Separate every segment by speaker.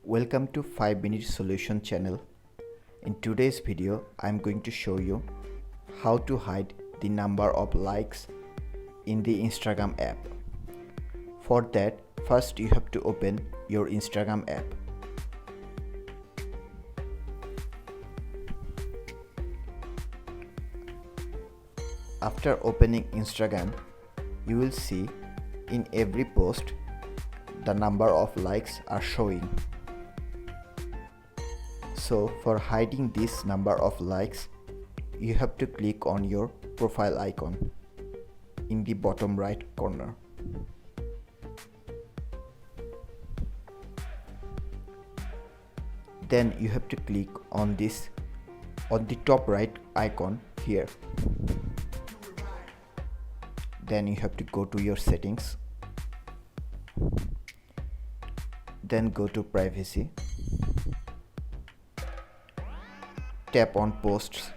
Speaker 1: Welcome to 5-Minute Solution channel. In today's video, I'm going to show you how to hide the number of likes in the Instagram app. For that, first you have to open your Instagram app. After opening Instagram, you will see in every post the number of likes are showing. So for hiding this number of likes, you have to click on your profile icon in the bottom right corner. Then you have to click on the top right icon here. Then you have to go to your settings. Then go to privacy. Tap on posts.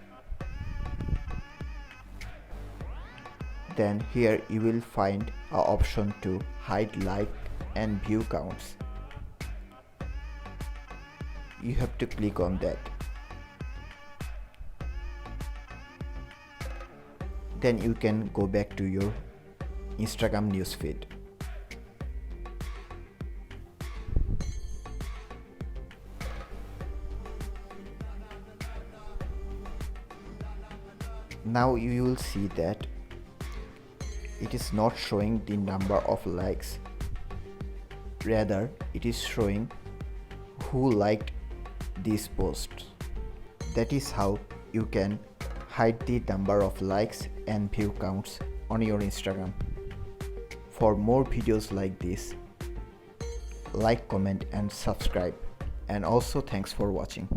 Speaker 1: Then here you will find an option to hide like and view counts. You have to click on that. Then you can go back to your Instagram newsfeed. Now you will see that it is not showing the number of likes, rather it is showing who liked these posts. That is how you can hide the number of likes and view counts on your Instagram. For more videos like this, like, comment and subscribe, and also thanks for watching.